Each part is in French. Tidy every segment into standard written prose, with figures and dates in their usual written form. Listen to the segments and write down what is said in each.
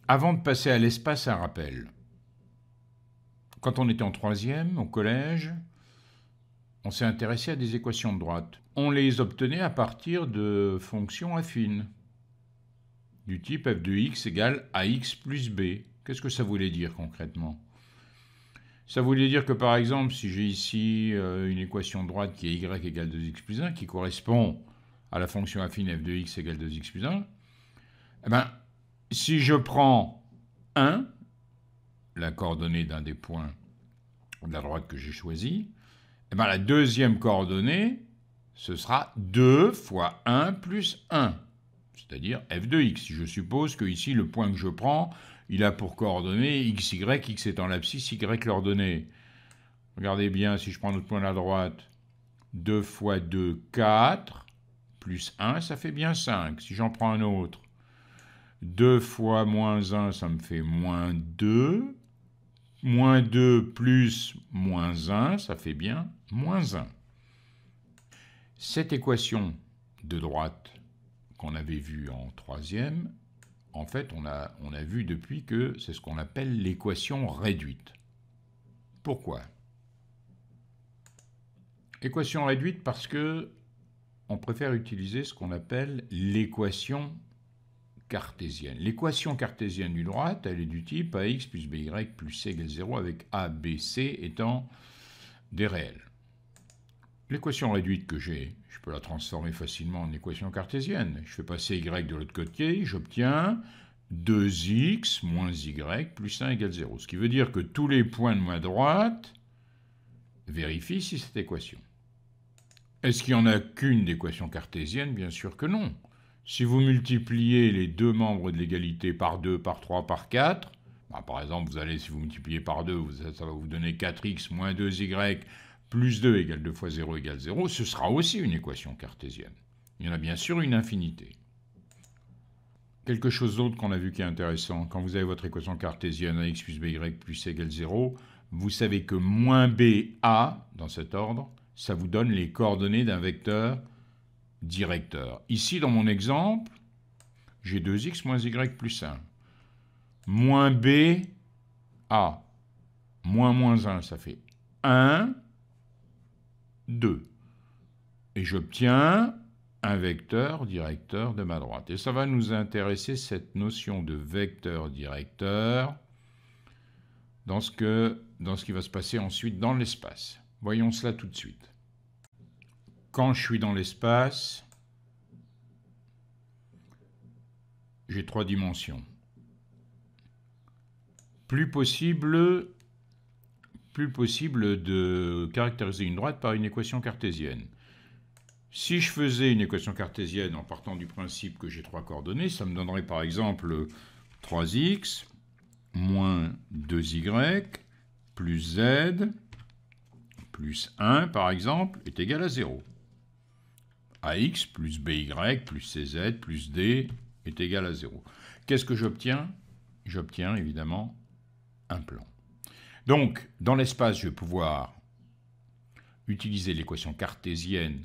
Avant de passer à l'espace, un rappel. Quand on était en troisième, au collège, on s'est intéressé à des équations de droite. On les obtenait à partir de fonctions affines, du type f de x égale ax plus b. Qu'est-ce que ça voulait dire concrètement? Ça voulait dire que par exemple, si j'ai ici une équation de droite qui est y égale 2x plus 1, qui correspond à la fonction affine f de x égale 2x plus 1, eh ben, si je prends 1, la coordonnée d'un des points de la droite que j'ai choisi, eh ben, la deuxième coordonnée, ce sera 2 fois 1 plus 1, c'est-à-dire f de x. Si je suppose que ici, le point que je prends, il a pour coordonnée x, y, x étant l'abscisse, y l'ordonnée. Regardez bien, si je prends notre point à la droite, 2 fois 2, 4, plus 1, ça fait bien 5. Si j'en prends un autre, 2 fois moins 1, ça me fait moins 2. Moins 2 plus moins 1, ça fait bien moins 1. Cette équation de droite qu'on avait vue en troisième, en fait, on a vu depuis que c'est ce qu'on appelle l'équation réduite. Pourquoi? Équation réduite parce que on préfère utiliser ce qu'on appelle l'équation cartésienne. L'équation cartésienne du droite, elle est du type ax plus by plus c égale 0 avec a, b, c étant des réels. L'équation réduite que j'ai, je peux la transformer facilement en équation cartésienne. Je fais passer y de l'autre côté, j'obtiens 2x moins y plus 1 égale 0. Ce qui veut dire que tous les points de ma droite vérifient si cette équation. Est-ce qu'il n'y en a qu'une d'équation cartésienne? Bien sûr que non. Si vous multipliez les deux membres de l'égalité par 2, par 3, par 4, par exemple, si vous multipliez par 2, ça va vous donner 4x moins 2y plus 2 égale 2 fois 0 égale 0, ce sera aussi une équation cartésienne. Il y en a bien sûr une infinité. Quelque chose d'autre qu'on a vu qui est intéressant, quand vous avez votre équation cartésienne ax plus by plus c égale 0, vous savez que moins ba, dans cet ordre, ça vous donne les coordonnées d'un vecteur directeur. Ici, dans mon exemple, j'ai 2x moins y plus 1. Moins b, a, moins 1, ça fait 1, 2. Et j'obtiens un vecteur directeur de ma droite. Et ça va nous intéresser, cette notion de vecteur directeur, dans ce qui va se passer ensuite dans l'espace. Voyons cela tout de suite. Quand je suis dans l'espace, j'ai 3 dimensions. Plus possible de caractériser une droite par une équation cartésienne. Si je faisais une équation cartésienne en partant du principe que j'ai 3 coordonnées, ça me donnerait par exemple 3x moins 2y plus z plus 1 par exemple est égal à 0. ax plus by plus cz plus d est égal à 0. Qu'est-ce que j'obtiens? J'obtiens évidemment un plan. Donc, dans l'espace, je vais pouvoir utiliser l'équation cartésienne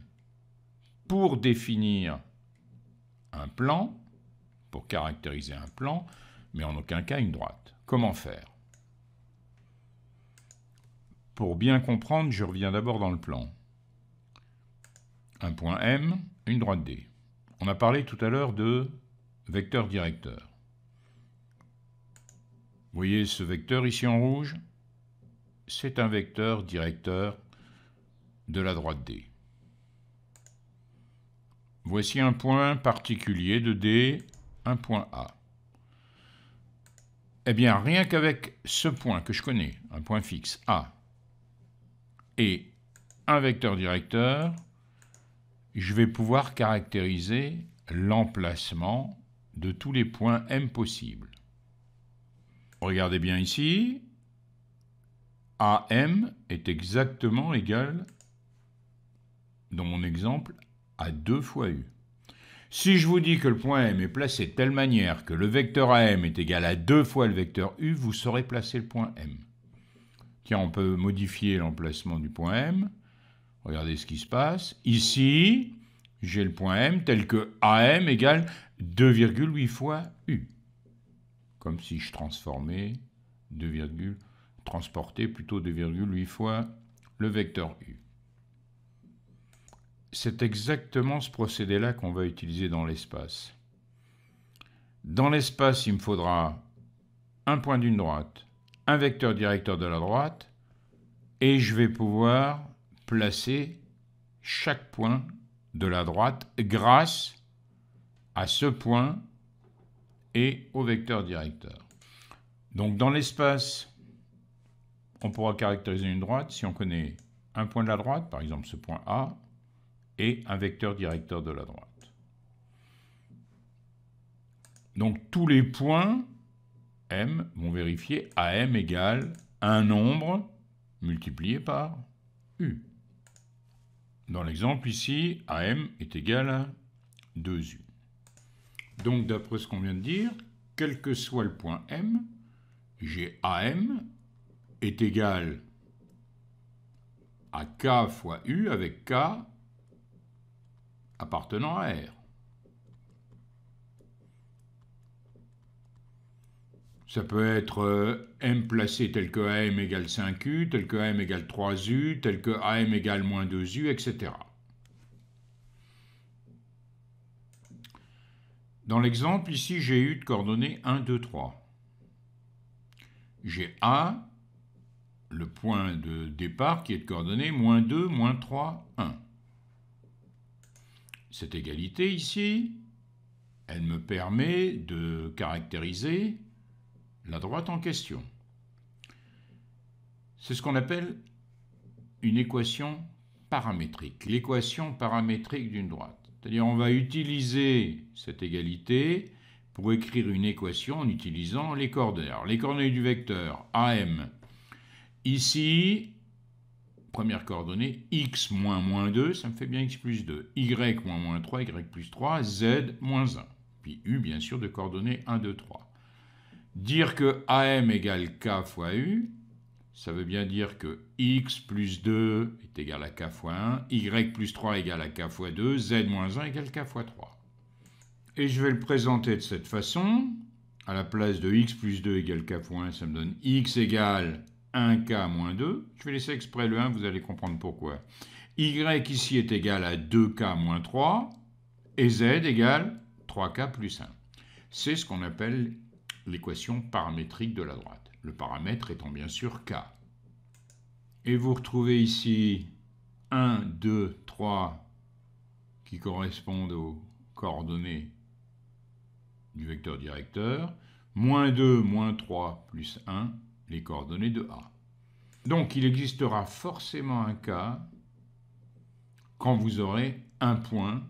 pour définir un plan, pour caractériser un plan, mais en aucun cas une droite. Comment faire? Pour bien comprendre, je reviens d'abord dans le plan. Un point M, une droite D. On a parlé tout à l'heure de vecteur directeur. Vous voyez ce vecteur ici en rouge? C'est un vecteur directeur de la droite D. Voici un point particulier de D, un point A. Eh bien, rien qu'avec ce point que je connais, un point fixe A, et un vecteur directeur, je vais pouvoir caractériser l'emplacement de tous les points M possibles. Regardez bien ici, AM est exactement égal, dans mon exemple, à 2 fois U. Si je vous dis que le point M est placé de telle manière que le vecteur AM est égal à 2 fois le vecteur U, vous saurez placer le point M. Tiens, on peut modifier l'emplacement du point M. Regardez ce qui se passe. Ici, j'ai le point M tel que AM égale 2,8 fois U. comme si je transformais transportais plutôt 2,8 fois le vecteur U. C'est exactement ce procédé-là qu'on va utiliser dans l'espace. Dans l'espace, il me faudra un point d'une droite, un vecteur directeur de la droite, et je vais pouvoir placer chaque point de la droite grâce à ce point et au vecteur directeur. Donc dans l'espace, on pourra caractériser une droite si on connaît un point de la droite, par exemple ce point A, et un vecteur directeur de la droite. Donc tous les points M vont vérifier AM égale un nombre multiplié par U. Dans l'exemple ici, AM est égal à 2U. Donc d'après ce qu'on vient de dire, quel que soit le point M, j'ai AM est égal à K fois U avec K appartenant à R. Ça peut être M placé tel que AM égale 5U, tel que AM égale 3U, tel que AM égale moins 2U, etc. Dans l'exemple, ici, j'ai eu de coordonnées 1, 2, 3. J'ai A, le point de départ qui est de coordonnées moins 2, moins 3, 1. Cette égalité ici, elle me permet de caractériser la droite en question. C'est ce qu'on appelle une équation paramétrique, l'équation paramétrique d'une droite. C'est-à-dire on va utiliser cette égalité pour écrire une équation en utilisant les coordonnées. Alors, les coordonnées du vecteur AM, ici, première coordonnée, x moins moins 2, ça me fait bien x plus 2, y moins moins 3, y plus 3, z moins 1. Puis u, bien sûr, de coordonnées 1, 2, 3. Dire que AM égale K fois U, ça veut bien dire que X plus 2 est égal à K fois 1, Y plus 3 égale à K fois 2, Z moins 1 égale K fois 3. Et je vais le présenter de cette façon. À la place de X plus 2 égale K fois 1, ça me donne X égale 1K moins 2. Je vais laisser exprès le 1, vous allez comprendre pourquoi. Y ici est égal à 2K moins 3, et Z égale 3K plus 1. C'est ce qu'on appelle l'équation paramétrique de la droite. Le paramètre étant bien sûr K. Et vous retrouvez ici 1, 2, 3 qui correspondent aux coordonnées du vecteur directeur, moins 2, moins 3, plus 1, les coordonnées de A. Donc il existera forcément un cas quand vous aurez un point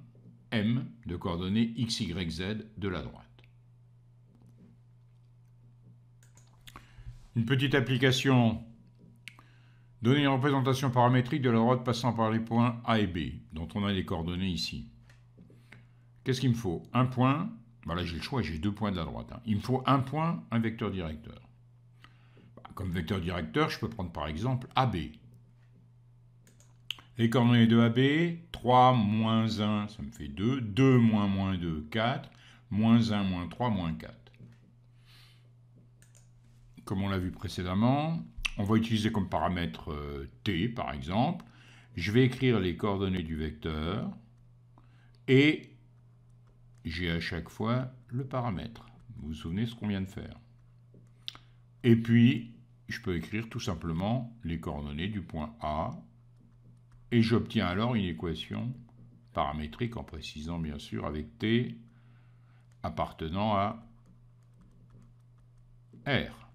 M de coordonnées x, y, z de la droite. Une petite application, donner une représentation paramétrique de la droite passant par les points A et B, dont on a les coordonnées ici. Qu'est-ce qu'il me faut? Un point, là j'ai le choix, j'ai deux points de la droite. Il me faut un point, un vecteur directeur. Comme vecteur directeur, je peux prendre par exemple AB. Les coordonnées de AB, 3 moins 1, ça me fait 2, 2 moins moins 2, 4, moins 1 moins 3, moins 4. Comme on l'a vu précédemment, on va utiliser comme paramètre t, par exemple. Je vais écrire les coordonnées du vecteur et j'ai à chaque fois le paramètre. Vous vous souvenez ce qu'on vient de faire. Et puis, je peux écrire tout simplement les coordonnées du point A et j'obtiens alors une équation paramétrique en précisant bien sûr avec t appartenant à R.